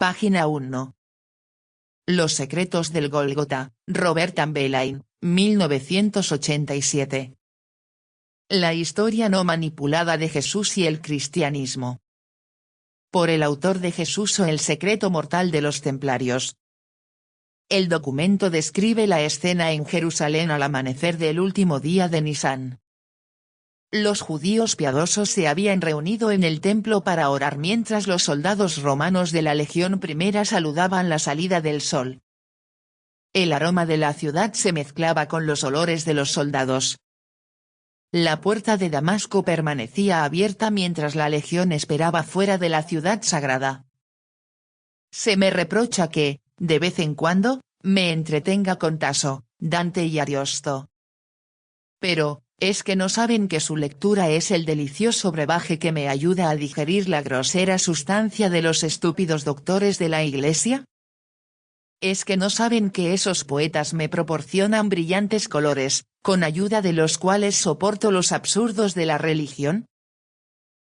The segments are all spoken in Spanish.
Página 1. Los secretos del Gólgota, Robert Ambelain, 1987. La historia no manipulada de Jesús y el cristianismo. Por el autor de Jesús o el secreto mortal de los templarios. El documento describe la escena en Jerusalén al amanecer del último día de Nisán. Los judíos piadosos se habían reunido en el templo para orar mientras los soldados romanos de la Legión I saludaban la salida del sol. El aroma de la ciudad se mezclaba con los olores de los soldados. La puerta de Damasco permanecía abierta mientras la Legión esperaba fuera de la ciudad sagrada. Se me reprocha que, de vez en cuando, me entretenga con Tasso, Dante y Ariosto. Pero, ¿es que no saben que su lectura es el delicioso brebaje que me ayuda a digerir la grosera sustancia de los estúpidos doctores de la Iglesia? ¿Es que no saben que esos poetas me proporcionan brillantes colores, con ayuda de los cuales soporto los absurdos de la religión?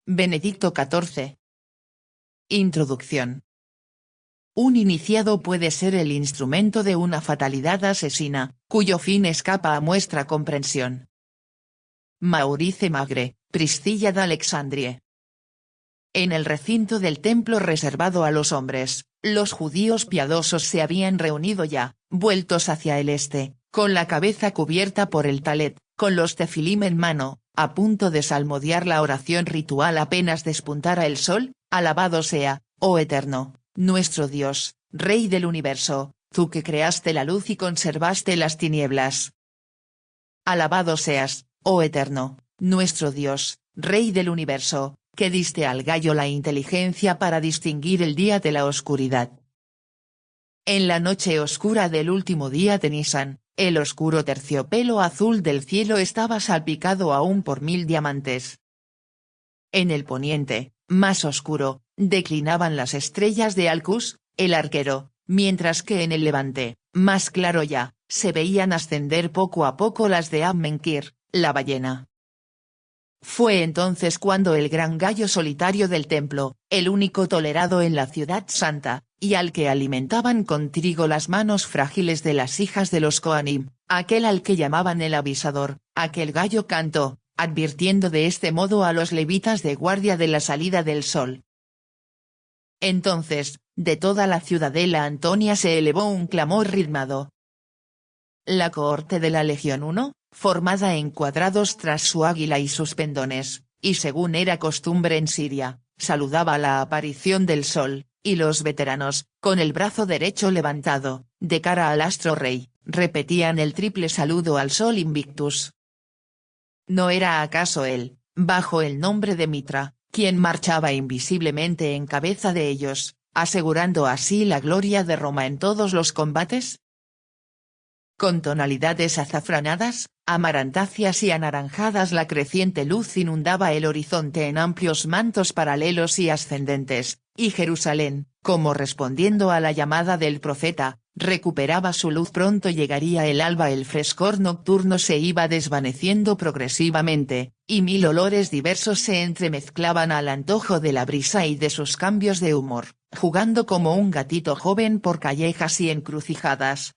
Benedicto XIV. Introducción. Un iniciado puede ser el instrumento de una fatalidad asesina, cuyo fin escapa a nuestra comprensión. Maurice Magre, Priscilla d'Alexandrie. En el recinto del templo reservado a los hombres, los judíos piadosos se habían reunido ya, vueltos hacia el este, con la cabeza cubierta por el talet, con los tefilim en mano, a punto de salmodiar la oración ritual apenas despuntara el sol: alabado sea, oh Eterno, nuestro Dios, Rey del universo, tú que creaste la luz y conservaste las tinieblas. Alabado seas, oh Eterno, nuestro Dios, Rey del universo, que diste al gallo la inteligencia para distinguir el día de la oscuridad. En la noche oscura del último día de Nisán, el oscuro terciopelo azul del cielo estaba salpicado aún por 1000 diamantes. En el poniente, más oscuro, declinaban las estrellas de Alcus, el arquero, mientras que en el levante, más claro ya, se veían ascender poco a poco las de Ammenkir, la ballena. Fue entonces cuando el gran gallo solitario del templo, el único tolerado en la ciudad santa, y al que alimentaban con trigo las manos frágiles de las hijas de los Coanim, aquel al que llamaban el avisador, aquel gallo cantó, advirtiendo de este modo a los levitas de guardia de la salida del sol. Entonces, de toda la ciudadela Antonia se elevó un clamor ritmado. La cohorte de la Legión I, formada en cuadrados tras su águila y sus pendones, y según era costumbre en Siria, saludaba la aparición del sol, y los veteranos, con el brazo derecho levantado, de cara al astro rey, repetían el triple saludo al sol Invictus. ¿No era acaso él, bajo el nombre de Mitra, quien marchaba invisiblemente en cabeza de ellos, asegurando así la gloria de Roma en todos los combates? Con tonalidades azafranadas, amarantáceas y anaranjadas la creciente luz inundaba el horizonte en amplios mantos paralelos y ascendentes, y Jerusalén, como respondiendo a la llamada del profeta, recuperaba su luz. Pronto llegaría el alba. El frescor nocturno se iba desvaneciendo progresivamente, y 1000 olores diversos se entremezclaban al antojo de la brisa y de sus cambios de humor, jugando como un gatito joven por callejas y encrucijadas.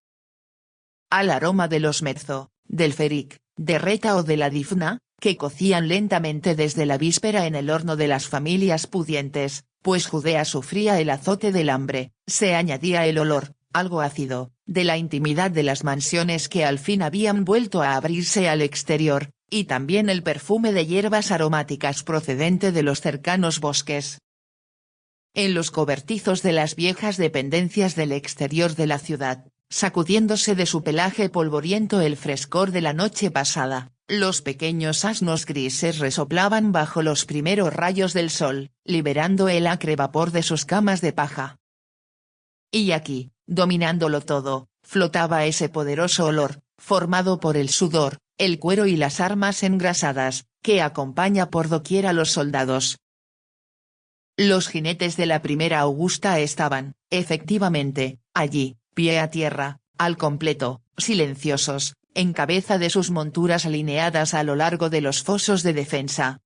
Al aroma de los mezzo, del feric, de reta o de la difna, que cocían lentamente desde la víspera en el horno de las familias pudientes, pues Judea sufría el azote del hambre, se añadía el olor, algo ácido, de la intimidad de las mansiones que al fin habían vuelto a abrirse al exterior, y también el perfume de hierbas aromáticas procedente de los cercanos bosques. En los cobertizos de las viejas dependencias del exterior de la ciudad, sacudiéndose de su pelaje polvoriento el frescor de la noche pasada, los pequeños asnos grises resoplaban bajo los primeros rayos del sol, liberando el acre vapor de sus camas de paja. Y aquí, dominándolo todo, flotaba ese poderoso olor, formado por el sudor, el cuero y las armas engrasadas, que acompaña por doquier a los soldados. Los jinetes de la primera Augusta estaban, efectivamente, allí, pie a tierra, al completo, silenciosos, en cabeza de sus monturas alineadas a lo largo de los fosos de defensa.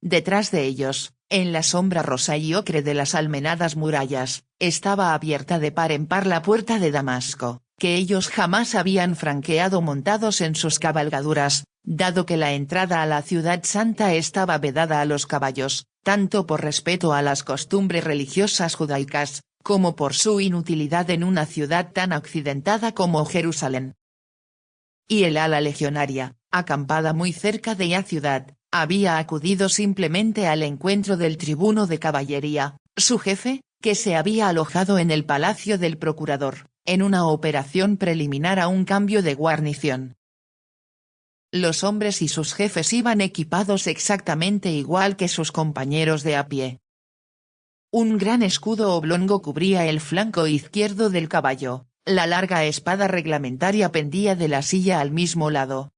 Detrás de ellos, En la sombra rosa y ocre de las almenadas murallas, estaba abierta de par en par la puerta de Damasco, que ellos jamás habían franqueado montados en sus cabalgaduras, dado que la entrada a la ciudad santa estaba vedada a los caballos, tanto por respeto a las costumbres religiosas judaicas, como por su inutilidad en una ciudad tan accidentada como Jerusalén. Y el ala legionaria, acampada muy cerca de la ciudad, había acudido simplemente al encuentro del tribuno de caballería, su jefe, que se había alojado en el palacio del procurador, en una operación preliminar a un cambio de guarnición. Los hombres y sus jefes iban equipados exactamente igual que sus compañeros de a pie. Un gran escudo oblongo cubría el flanco izquierdo del caballo, la larga espada reglamentaria pendía de la silla al mismo lado.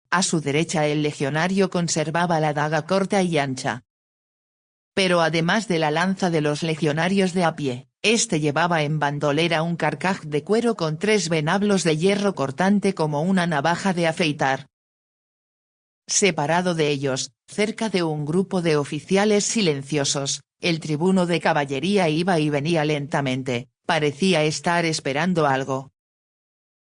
A su derecha el legionario conservaba la daga corta y ancha. Pero además de la lanza de los legionarios de a pie, este llevaba en bandolera un carcaj de cuero con 3 venablos de hierro cortante como una navaja de afeitar. Separado de ellos, cerca de un grupo de oficiales silenciosos, el tribuno de caballería iba y venía lentamente, parecía estar esperando algo.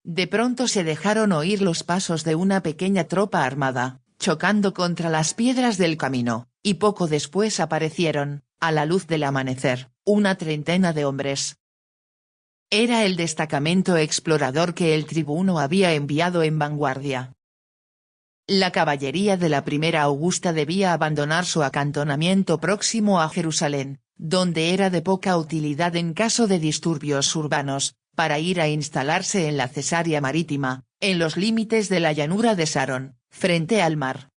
De pronto se dejaron oír los pasos de una pequeña tropa armada, chocando contra las piedras del camino, y poco después aparecieron, a la luz del amanecer, una treintena de hombres. Era el destacamento explorador que el tribuno había enviado en vanguardia. La caballería de la primera Augusta debía abandonar su acantonamiento próximo a Jerusalén, donde era de poca utilidad en caso de disturbios urbanos, para ir a instalarse en la Cesarea Marítima, en los límites de la llanura de Sarón, frente al mar.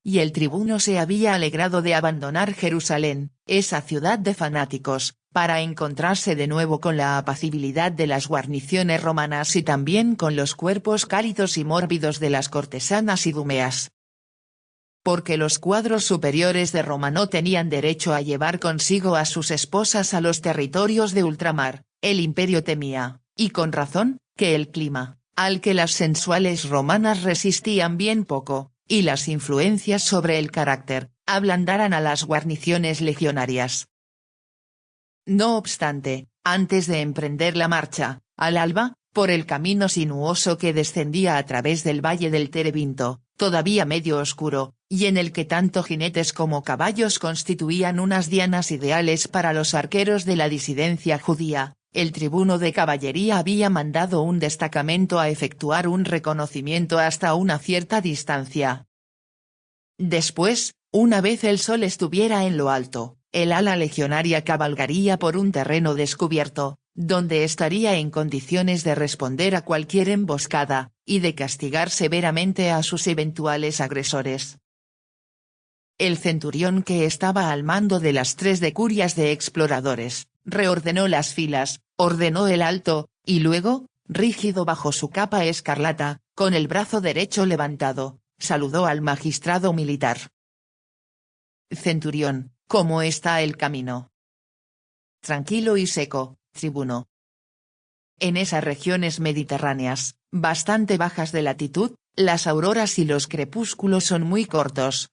Y el tribuno se había alegrado de abandonar Jerusalén, esa ciudad de fanáticos, para encontrarse de nuevo con la apacibilidad de las guarniciones romanas y también con los cuerpos cálidos y mórbidos de las cortesanas idumeas. Porque los cuadros superiores de Roma no tenían derecho a llevar consigo a sus esposas a los territorios de ultramar, el imperio temía, y con razón, que el clima, al que las sensuales romanas resistían bien poco, y las influencias sobre el carácter, ablandaran a las guarniciones legionarias. No obstante, antes de emprender la marcha, al alba, por el camino sinuoso que descendía a través del valle del Terebinto, todavía medio oscuro, y en el que tanto jinetes como caballos constituían unas dianas ideales para los arqueros de la disidencia judía, el tribuno de caballería había mandado un destacamento a efectuar un reconocimiento hasta una cierta distancia. Después, una vez el sol estuviera en lo alto, el ala legionaria cabalgaría por un terreno descubierto, donde estaría en condiciones de responder a cualquier emboscada, y de castigar severamente a sus eventuales agresores. El centurión que estaba al mando de las 3 decurias de exploradores, reordenó las filas, ordenó el alto, y luego, rígido bajo su capa escarlata, con el brazo derecho levantado, saludó al magistrado militar. Centurión, ¿cómo está el camino? Tranquilo y seco, tribuno. En esas regiones mediterráneas, bastante bajas de latitud, las auroras y los crepúsculos son muy cortos.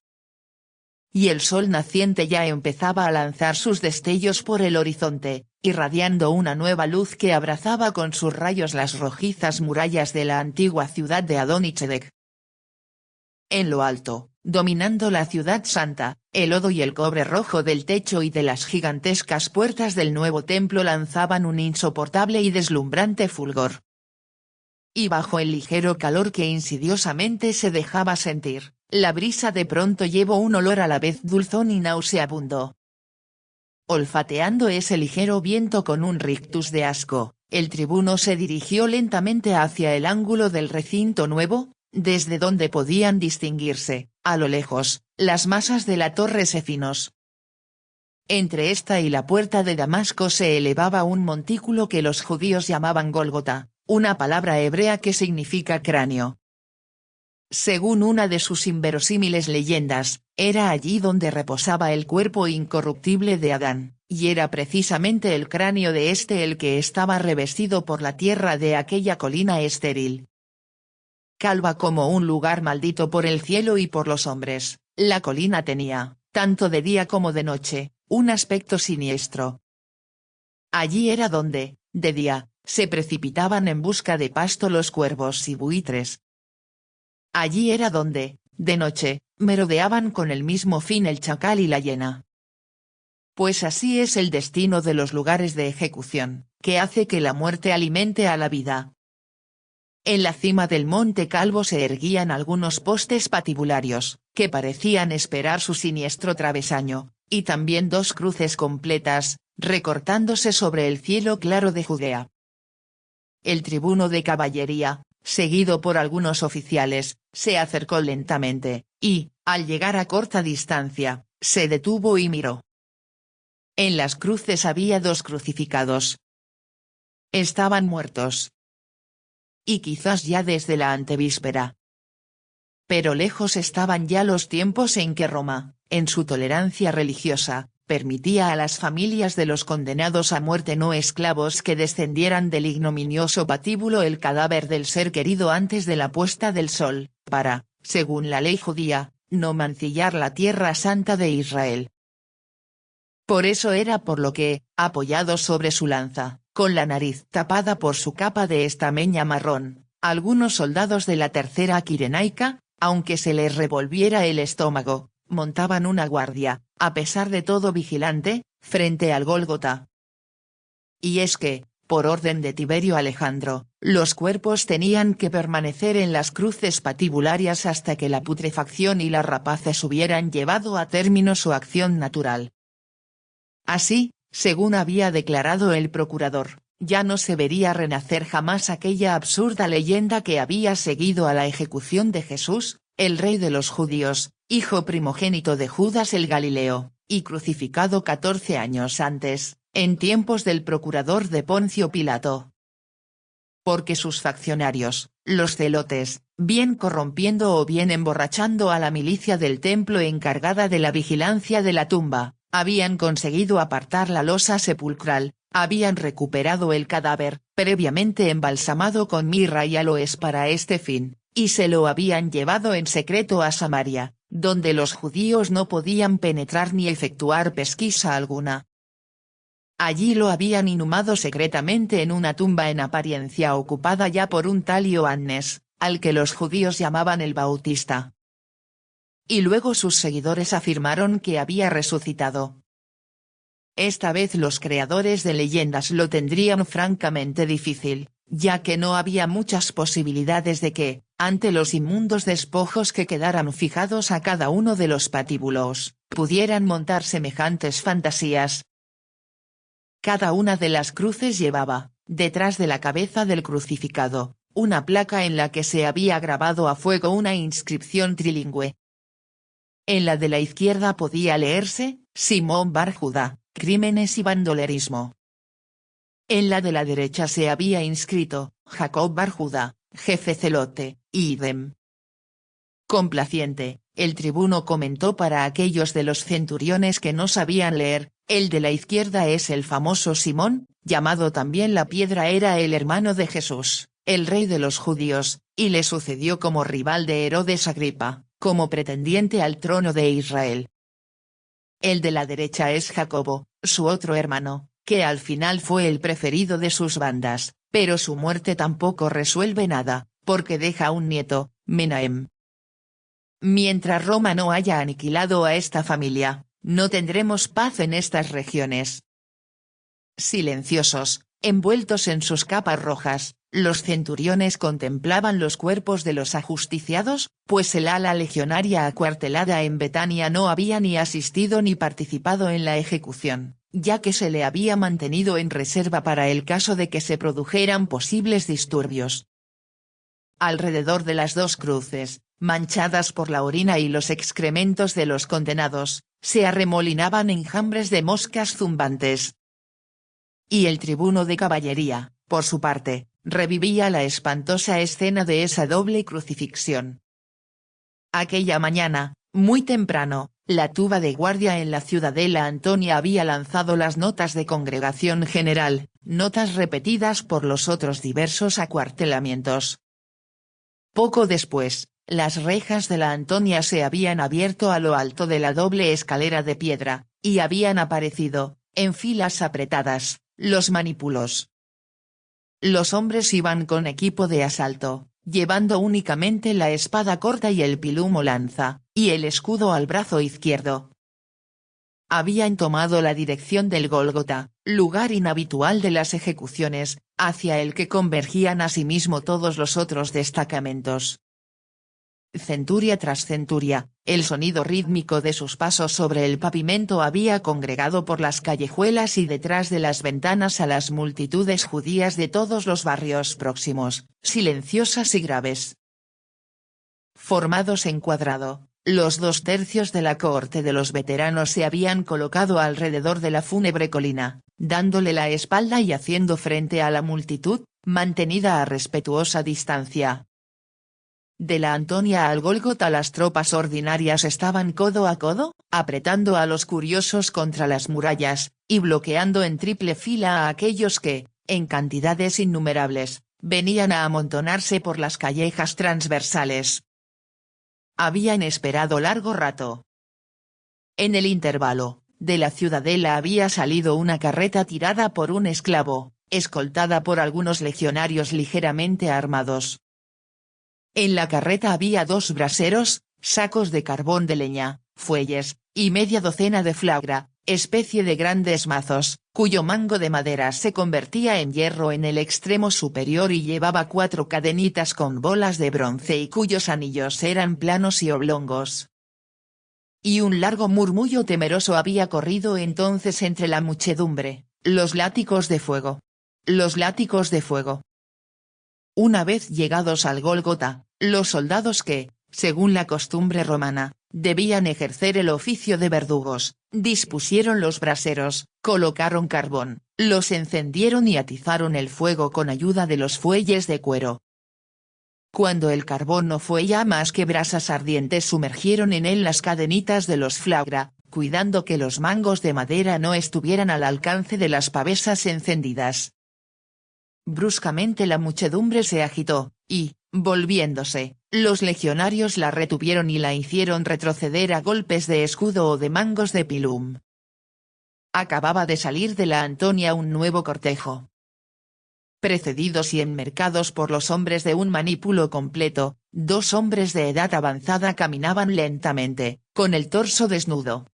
Y el sol naciente ya empezaba a lanzar sus destellos por el horizonte, irradiando una nueva luz que abrazaba con sus rayos las rojizas murallas de la antigua ciudad de Adonichedec. En lo alto, dominando la ciudad santa, el lodo y el cobre rojo del techo y de las gigantescas puertas del nuevo templo lanzaban un insoportable y deslumbrante fulgor. Y bajo el ligero calor que insidiosamente se dejaba sentir, la brisa de pronto llevó un olor a la vez dulzón y nauseabundo. Olfateando ese ligero viento con un rictus de asco, el tribuno se dirigió lentamente hacia el ángulo del recinto nuevo, desde donde podían distinguirse, a lo lejos, las masas de la torre Sefinos. Entre esta y la puerta de Damasco se elevaba un montículo que los judíos llamaban Gólgota, una palabra hebrea que significa cráneo. Según una de sus inverosímiles leyendas, era allí donde reposaba el cuerpo incorruptible de Adán, y era precisamente el cráneo de este el que estaba revestido por la tierra de aquella colina estéril. Calva como un lugar maldito por el cielo y por los hombres, la colina tenía, tanto de día como de noche, un aspecto siniestro. Allí era donde, de día, se precipitaban en busca de pasto los cuervos y buitres. Allí era donde, de noche, merodeaban con el mismo fin el chacal y la hiena. Pues así es el destino de los lugares de ejecución, que hace que la muerte alimente a la vida. En la cima del Monte Calvo se erguían algunos postes patibularios, que parecían esperar su siniestro travesaño, y también dos cruces completas, recortándose sobre el cielo claro de Judea. El tribuno de caballería, seguido por algunos oficiales, se acercó lentamente, y, al llegar a corta distancia, se detuvo y miró. En las cruces había dos crucificados. Estaban muertos. Y quizás ya desde la antevíspera. Pero lejos estaban ya los tiempos en que Roma, en su tolerancia religiosa, permitía a las familias de los condenados a muerte no esclavos que descendieran del ignominioso patíbulo el cadáver del ser querido antes de la puesta del sol, para, según la ley judía, no mancillar la tierra santa de Israel. Por eso era por lo que, apoyado sobre su lanza, con la nariz tapada por su capa de estameña marrón, algunos soldados de la tercera Cirenaica, aunque se les revolviera el estómago, montaban una guardia, a pesar de todo vigilante, frente al Gólgota. Y es que, por orden de Tiberio Alejandro, los cuerpos tenían que permanecer en las cruces patibularias hasta que la putrefacción y las rapaces hubieran llevado a término su acción natural. Así, según había declarado el procurador, ya no se vería renacer jamás aquella absurda leyenda que había seguido a la ejecución de Jesús, el rey de los judíos, hijo primogénito de Judas el Galileo, y crucificado 14 años antes, en tiempos del procurador de Poncio Pilato. Porque sus faccionarios, los celotes, bien corrompiendo o bien emborrachando a la milicia del templo encargada de la vigilancia de la tumba, habían conseguido apartar la losa sepulcral, habían recuperado el cadáver, previamente embalsamado con mirra y aloes para este fin, y se lo habían llevado en secreto a Samaria, donde los judíos no podían penetrar ni efectuar pesquisa alguna. Allí lo habían inhumado secretamente en una tumba en apariencia ocupada ya por un tal Ioannes, al que los judíos llamaban el Bautista. Y luego sus seguidores afirmaron que había resucitado. Esta vez los creadores de leyendas lo tendrían francamente difícil, ya que no había muchas posibilidades de que, ante los inmundos despojos que quedaran fijados a cada uno de los patíbulos, pudieran montar semejantes fantasías. Cada una de las cruces llevaba, detrás de la cabeza del crucificado, una placa en la que se había grabado a fuego una inscripción trilingüe. En la de la izquierda podía leerse, Simón Bar Judá, crímenes y bandolerismo. En la de la derecha se había inscrito, Jacob Bar Judá, jefe celote, idem. Complaciente, el tribuno comentó para aquellos de los centuriones que no sabían leer, el de la izquierda es el famoso Simón, llamado también la Piedra, era el hermano de Jesús, el rey de los judíos, y le sucedió como rival de Herodes Agripa, como pretendiente al trono de Israel. El de la derecha es Jacobo, su otro hermano, que al final fue el preferido de sus bandas, pero su muerte tampoco resuelve nada, porque deja un nieto, Menahem. Mientras Roma no haya aniquilado a esta familia, no tendremos paz en estas regiones. Silenciosos, envueltos en sus capas rojas, los centuriones contemplaban los cuerpos de los ajusticiados, pues el ala legionaria acuartelada en Betania no había ni asistido ni participado en la ejecución, ya que se le había mantenido en reserva para el caso de que se produjeran posibles disturbios. Alrededor de las dos cruces, manchadas por la orina y los excrementos de los condenados, se arremolinaban enjambres de moscas zumbantes. Y el tribuno de caballería, por su parte, revivía la espantosa escena de esa doble crucifixión. Aquella mañana, muy temprano, la tuba de guardia en la Ciudadela Antonia había lanzado las notas de congregación general, notas repetidas por los otros diversos acuartelamientos. Poco después, las rejas de la Antonia se habían abierto a lo alto de la doble escalera de piedra, y habían aparecido, en filas apretadas, los manípulos. Los hombres iban con equipo de asalto, llevando únicamente la espada corta y el pilum o lanza, y el escudo al brazo izquierdo. Habían tomado la dirección del Gólgota, lugar inhabitual de las ejecuciones, hacia el que convergían asimismo todos los otros destacamentos. Centuria tras centuria, el sonido rítmico de sus pasos sobre el pavimento había congregado por las callejuelas y detrás de las ventanas a las multitudes judías de todos los barrios próximos, silenciosas y graves. Formados en cuadrado, los 2/3 de la cohorte de los veteranos se habían colocado alrededor de la fúnebre colina, dándole la espalda y haciendo frente a la multitud, mantenida a respetuosa distancia. De la Antonia al Gólgota las tropas ordinarias estaban codo a codo, apretando a los curiosos contra las murallas, y bloqueando en triple fila a aquellos que, en cantidades innumerables, venían a amontonarse por las callejas transversales. Habían esperado largo rato. En el intervalo, de la ciudadela había salido una carreta tirada por un esclavo, escoltada por algunos legionarios ligeramente armados. En la carreta había 2 braseros, sacos de carbón de leña, fuelles, y media docena de flagra, especie de grandes mazos, cuyo mango de madera se convertía en hierro en el extremo superior y llevaba 4 cadenitas con bolas de bronce y cuyos anillos eran planos y oblongos. Y un largo murmullo temeroso había corrido entonces entre la muchedumbre: los látigos de fuego. Los látigos de fuego. Una vez llegados al Gólgota, los soldados que, según la costumbre romana, debían ejercer el oficio de verdugos, dispusieron los braseros, colocaron carbón, los encendieron y atizaron el fuego con ayuda de los fuelles de cuero. Cuando el carbón no fue ya más que brasas ardientes, sumergieron en él las cadenitas de los flagra, cuidando que los mangos de madera no estuvieran al alcance de las pavesas encendidas. Bruscamente la muchedumbre se agitó, y, volviéndose, los legionarios la retuvieron y la hicieron retroceder a golpes de escudo o de mangos de pilum. Acababa de salir de la Antonia un nuevo cortejo. Precedidos y enmercados por los hombres de un manípulo completo, 2 hombres de edad avanzada caminaban lentamente, con el torso desnudo.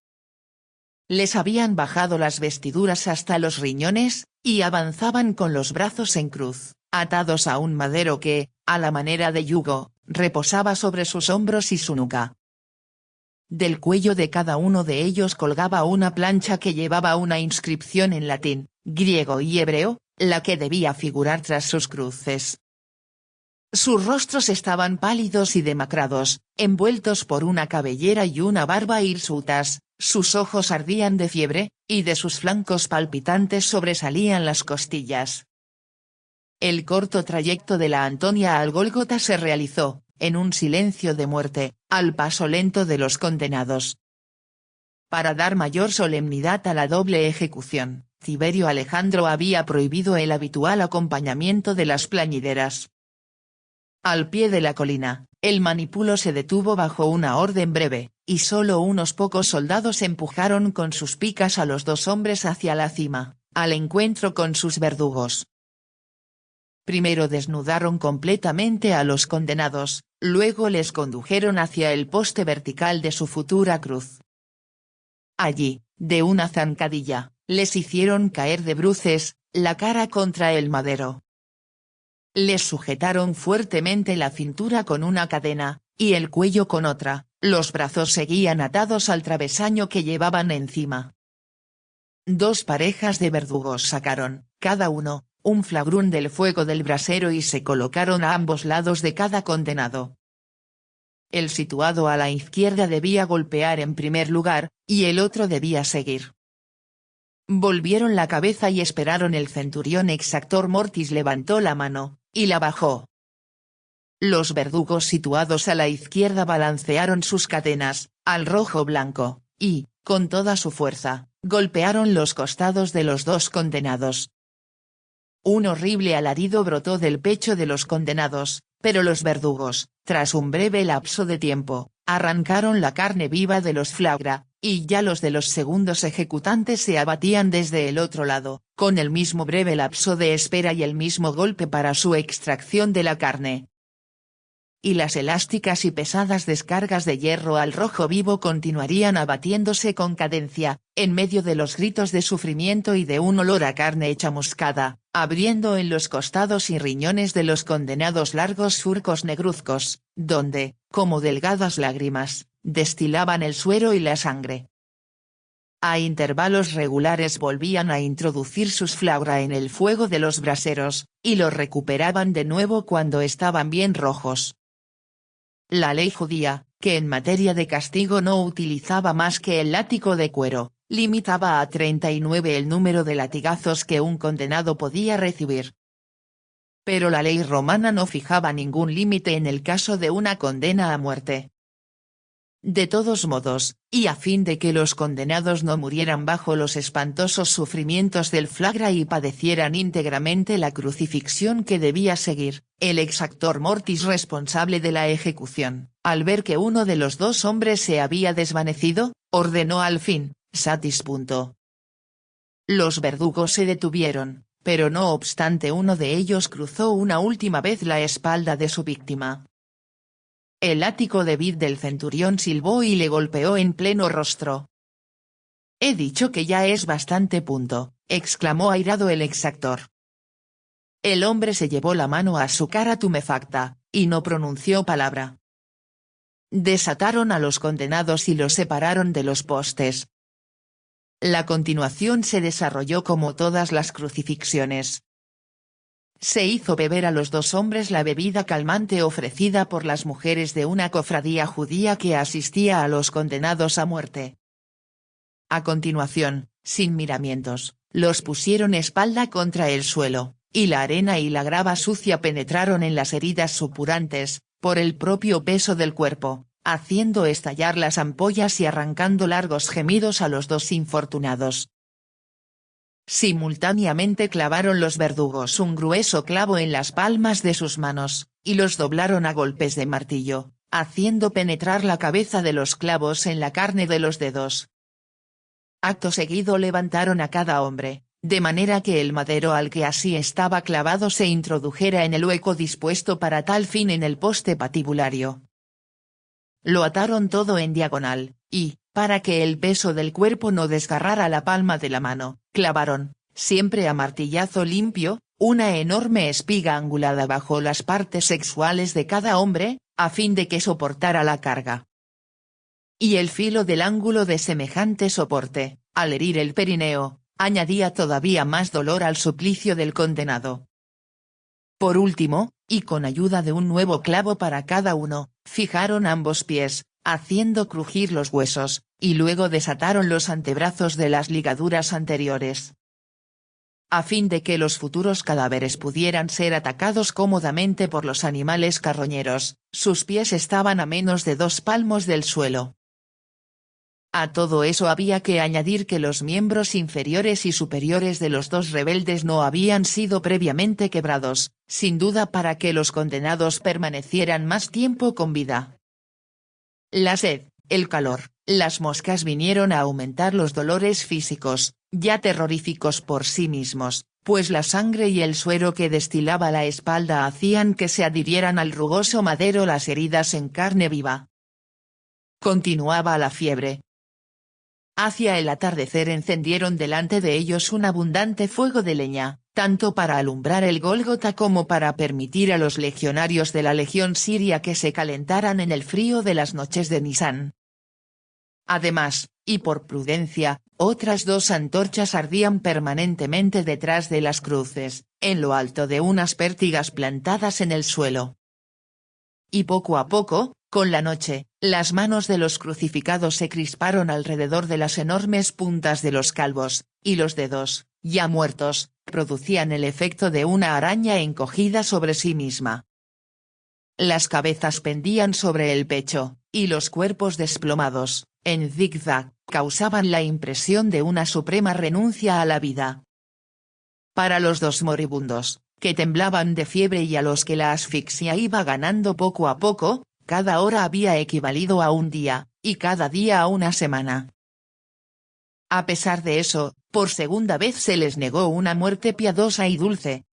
Les habían bajado las vestiduras hasta los riñones, y avanzaban con los brazos en cruz, atados a un madero que, a la manera de yugo, reposaba sobre sus hombros y su nuca. Del cuello de cada uno de ellos colgaba una plancha que llevaba una inscripción en latín, griego y hebreo, la que debía figurar tras sus cruces. Sus rostros estaban pálidos y demacrados, envueltos por una cabellera y una barba hirsutas, sus ojos ardían de fiebre, y de sus flancos palpitantes sobresalían las costillas. El corto trayecto de la Antonia al Gólgota se realizó, en un silencio de muerte, al paso lento de los condenados. Para dar mayor solemnidad a la doble ejecución, Tiberio Alejandro había prohibido el habitual acompañamiento de las plañideras. Al pie de la colina, el manípulo se detuvo bajo una orden breve, y solo unos pocos soldados empujaron con sus picas a los 2 hombres hacia la cima, al encuentro con sus verdugos. Primero desnudaron completamente a los condenados, luego les condujeron hacia el poste vertical de su futura cruz. Allí, de una zancadilla, les hicieron caer de bruces, la cara contra el madero. Les sujetaron fuertemente la cintura con una cadena, y el cuello con otra, los brazos seguían atados al travesaño que llevaban encima. 2 parejas de verdugos sacaron, cada uno, un flagrún del fuego del brasero y se colocaron a ambos lados de cada condenado. El situado a la izquierda debía golpear en primer lugar, y el otro debía seguir. Volvieron la cabeza y esperaron. El centurión exactor mortis levantó la mano, y la bajó. Los verdugos situados a la izquierda balancearon sus cadenas, al rojo blanco, y, con toda su fuerza, golpearon los costados de los 2 condenados. Un horrible alarido brotó del pecho de los condenados, pero los verdugos, tras un breve lapso de tiempo, arrancaron la carne viva de los flagra, y ya los de los segundos ejecutantes se abatían desde el otro lado, con el mismo breve lapso de espera y el mismo golpe para su extracción de la carne. Y las elásticas y pesadas descargas de hierro al rojo vivo continuarían abatiéndose con cadencia, en medio de los gritos de sufrimiento y de un olor a carne chamuscada, abriendo en los costados y riñones de los condenados largos surcos negruzcos, donde, como delgadas lágrimas, destilaban el suero y la sangre. A intervalos regulares volvían a introducir sus flagra en el fuego de los braseros, y los recuperaban de nuevo cuando estaban bien rojos. La ley judía, que en materia de castigo no utilizaba más que el látigo de cuero, limitaba a 39 el número de latigazos que un condenado podía recibir. Pero la ley romana no fijaba ningún límite en el caso de una condena a muerte. De todos modos, y a fin de que los condenados no murieran bajo los espantosos sufrimientos del flagra y padecieran íntegramente la crucifixión que debía seguir, el exactor mortis responsable de la ejecución, al ver que uno de los dos hombres se había desvanecido, ordenó al fin, satis punto. Los verdugos se detuvieron, pero no obstante uno de ellos cruzó una última vez la espalda de su víctima. El látigo de vid del centurión silbó y le golpeó en pleno rostro. «He dicho que ya es bastante punto», exclamó airado el exactor. El hombre se llevó la mano a su cara tumefacta, y no pronunció palabra. Desataron a los condenados y los separaron de los postes. La continuación se desarrolló como todas las crucifixiones. Se hizo beber a los dos hombres la bebida calmante ofrecida por las mujeres de una cofradía judía que asistía a los condenados a muerte. A continuación, sin miramientos, los pusieron espalda contra el suelo, y la arena y la grava sucia penetraron en las heridas supurantes, por el propio peso del cuerpo, haciendo estallar las ampollas y arrancando largos gemidos a los dos infortunados. Simultáneamente clavaron los verdugos un grueso clavo en las palmas de sus manos, y los doblaron a golpes de martillo, haciendo penetrar la cabeza de los clavos en la carne de los dedos. Acto seguido levantaron a cada hombre, de manera que el madero al que así estaba clavado se introdujera en el hueco dispuesto para tal fin en el poste patibulario. Lo ataron todo en diagonal, y, para que el peso del cuerpo no desgarrara la palma de la mano, clavaron, siempre a martillazo limpio, una enorme espiga angulada bajo las partes sexuales de cada hombre, a fin de que soportara la carga. Y el filo del ángulo de semejante soporte, al herir el perineo, añadía todavía más dolor al suplicio del condenado. Por último, y con ayuda de un nuevo clavo para cada uno, fijaron ambos pies, haciendo crujir los huesos, y luego desataron los antebrazos de las ligaduras anteriores. A fin de que los futuros cadáveres pudieran ser atacados cómodamente por los animales carroñeros, sus pies estaban a menos de 2 palmos del suelo. A todo eso había que añadir que los miembros inferiores y superiores de los dos rebeldes no habían sido previamente quebrados, sin duda para que los condenados permanecieran más tiempo con vida. La sed, el calor, las moscas vinieron a aumentar los dolores físicos, ya terroríficos por sí mismos, pues la sangre y el suero que destilaba la espalda hacían que se adhirieran al rugoso madero las heridas en carne viva. Continuaba la fiebre. Hacia el atardecer encendieron delante de ellos un abundante fuego de leña, tanto para alumbrar el Gólgota como para permitir a los legionarios de la legión siria que se calentaran en el frío de las noches de Nisán. Además, y por prudencia, otras 2 antorchas ardían permanentemente detrás de las cruces, en lo alto de unas pértigas plantadas en el suelo. Y poco a poco, con la noche, las manos de los crucificados se crisparon alrededor de las enormes puntas de los calvos, y los dedos, ya muertos, producían el efecto de una araña encogida sobre sí misma. Las cabezas pendían sobre el pecho, y los cuerpos desplomados, en zigzag, causaban la impresión de una suprema renuncia a la vida. Para los dos moribundos, que temblaban de fiebre y a los que la asfixia iba ganando poco a poco. Cada hora había equivalido a un día, y cada día a una semana. A pesar de eso, por segunda vez se les negó una muerte piadosa y dulce.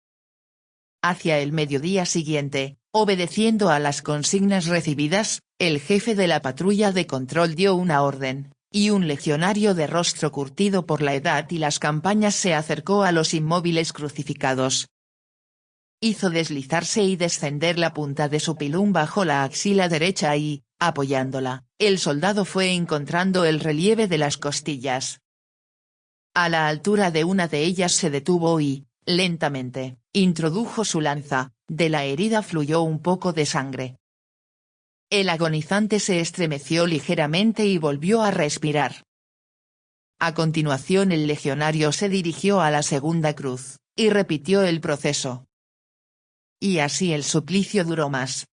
Hacia el mediodía siguiente, obedeciendo a las consignas recibidas, el jefe de la patrulla de control dio una orden, y un legionario de rostro curtido por la edad y las campañas se acercó a los inmóviles crucificados. Hizo deslizarse y descender la punta de su pilum bajo la axila derecha y, apoyándola, el soldado fue encontrando el relieve de las costillas. A la altura de una de ellas se detuvo y, lentamente, introdujo su lanza. De la herida fluyó un poco de sangre. El agonizante se estremeció ligeramente y volvió a respirar. A continuación el legionario se dirigió a la segunda cruz, y repitió el proceso. Y así el suplicio duró más.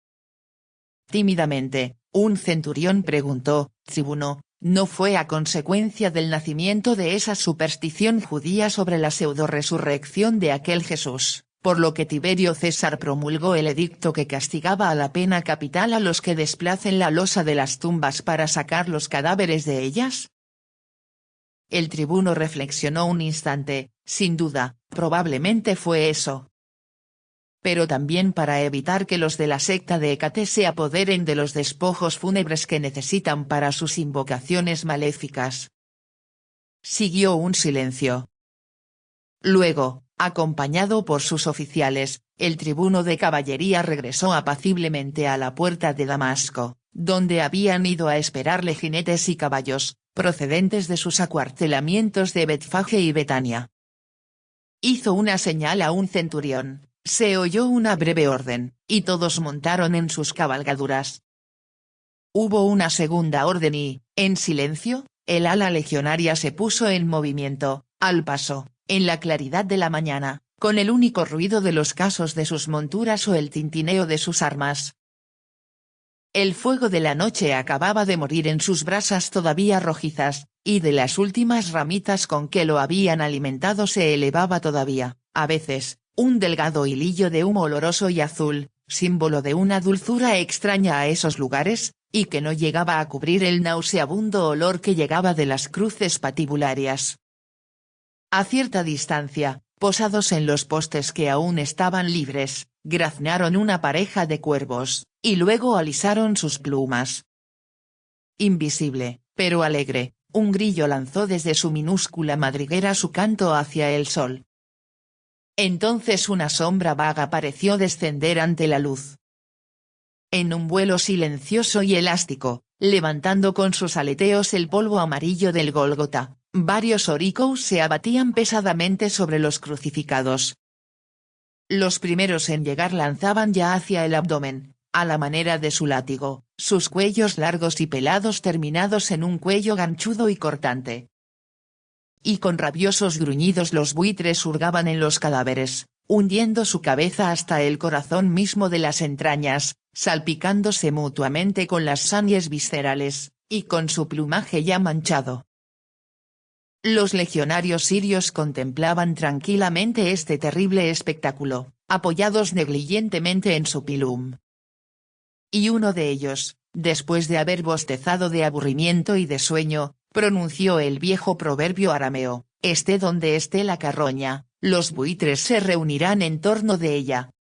Tímidamente, un centurión preguntó: «Tribuno, ¿no fue a consecuencia del nacimiento de esa superstición judía sobre la pseudo-resurrección de aquel Jesús, por lo que Tiberio César promulgó el edicto que castigaba a la pena capital a los que desplacen la losa de las tumbas para sacar los cadáveres de ellas?» El tribuno reflexionó un instante. Sin duda, probablemente fue eso. Pero también para evitar que los de la secta de Hécate se apoderen de los despojos fúnebres que necesitan para sus invocaciones maléficas. Siguió un silencio. Luego, acompañado por sus oficiales, el tribuno de caballería regresó apaciblemente a la puerta de Damasco, donde habían ido a esperarle jinetes y caballos, procedentes de sus acuartelamientos de Betfage y Betania. Hizo una señal a un centurión. Se oyó una breve orden, y todos montaron en sus cabalgaduras. Hubo una segunda orden y, en silencio, el ala legionaria se puso en movimiento, al paso, en la claridad de la mañana, con el único ruido de los casos de sus monturas o el tintineo de sus armas. El fuego de la noche acababa de morir en sus brasas todavía rojizas, y de las últimas ramitas con que lo habían alimentado se elevaba todavía, a veces, un delgado hilillo de humo oloroso y azul, símbolo de una dulzura extraña a esos lugares, y que no llegaba a cubrir el nauseabundo olor que llegaba de las cruces patibularias. A cierta distancia, posados en los postes que aún estaban libres, graznaron una pareja de cuervos, y luego alisaron sus plumas. Invisible, pero alegre, un grillo lanzó desde su minúscula madriguera su canto hacia el sol. Entonces una sombra vaga pareció descender ante la luz. En un vuelo silencioso y elástico, levantando con sus aleteos el polvo amarillo del Gólgota, varios oricos se abatían pesadamente sobre los crucificados. Los primeros en llegar lanzaban ya hacia el abdomen, a la manera de su látigo, sus cuellos largos y pelados terminados en un cuello ganchudo y cortante. Y con rabiosos gruñidos los buitres hurgaban en los cadáveres, hundiendo su cabeza hasta el corazón mismo de las entrañas, salpicándose mutuamente con las sangres viscerales, y con su plumaje ya manchado. Los legionarios sirios contemplaban tranquilamente este terrible espectáculo, apoyados negligentemente en su pilum. Y uno de ellos, después de haber bostezado de aburrimiento y de sueño, pronunció el viejo proverbio arameo: «Esté donde esté la carroña, los buitres se reunirán en torno de ella».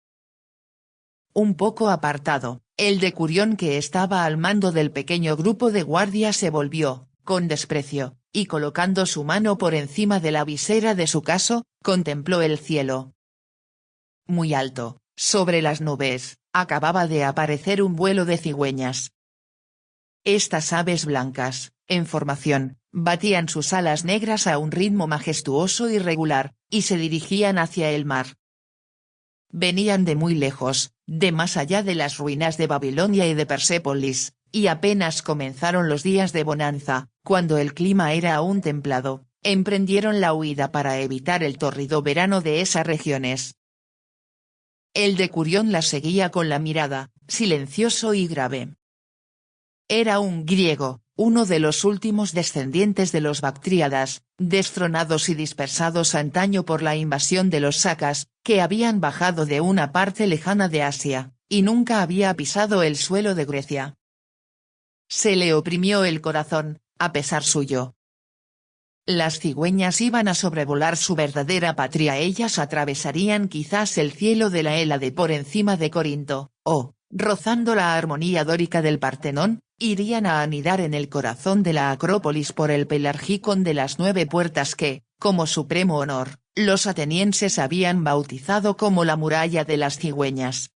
Un poco apartado, el decurión que estaba al mando del pequeño grupo de guardia se volvió, con desprecio, y colocando su mano por encima de la visera de su casco, contempló el cielo. Muy alto, sobre las nubes, acababa de aparecer un vuelo de cigüeñas. Estas aves blancas, en formación, batían sus alas negras a un ritmo majestuoso y regular, y se dirigían hacia el mar. Venían de muy lejos, de más allá de las ruinas de Babilonia y de Persépolis, y apenas comenzaron los días de bonanza, cuando el clima era aún templado, emprendieron la huida para evitar el tórrido verano de esas regiones. El decurión las seguía con la mirada, silencioso y grave. Era un griego, uno de los últimos descendientes de los bactríadas, destronados y dispersados antaño por la invasión de los sacas, que habían bajado de una parte lejana de Asia, y nunca había pisado el suelo de Grecia. Se le oprimió el corazón, a pesar suyo. Las cigüeñas iban a sobrevolar su verdadera patria, ellas atravesarían quizás el cielo de la Hélade por encima de Corinto, o, rozando la armonía dórica del Partenón, irían a anidar en el corazón de la Acrópolis por el Pelargicón de las 9 puertas que, como supremo honor, los atenienses habían bautizado como la muralla de las cigüeñas.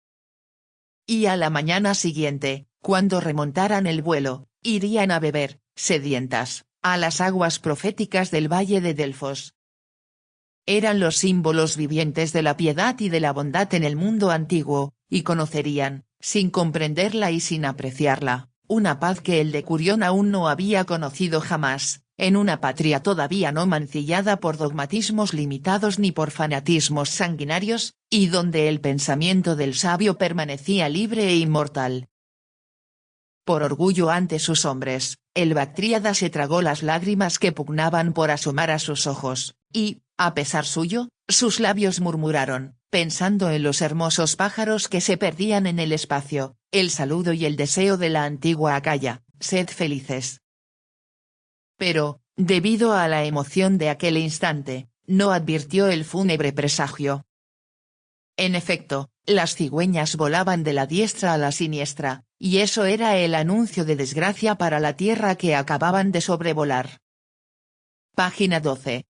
Y a la mañana siguiente, cuando remontaran el vuelo, irían a beber, sedientas, a las aguas proféticas del valle de Delfos. Eran los símbolos vivientes de la piedad y de la bondad en el mundo antiguo, y conocerían, sin comprenderla y sin apreciarla, una paz que el decurión aún no había conocido jamás, en una patria todavía no mancillada por dogmatismos limitados ni por fanatismos sanguinarios, y donde el pensamiento del sabio permanecía libre e inmortal. Por orgullo ante sus hombres, el bactríada se tragó las lágrimas que pugnaban por asomar a sus ojos, y, a pesar suyo, sus labios murmuraron, pensando en los hermosos pájaros que se perdían en el espacio, el saludo y el deseo de la antigua Acaya: sed felices. Pero, debido a la emoción de aquel instante, no advirtió el fúnebre presagio. En efecto, las cigüeñas volaban de la diestra a la siniestra, y eso era el anuncio de desgracia para la tierra que acababan de sobrevolar. Página 12.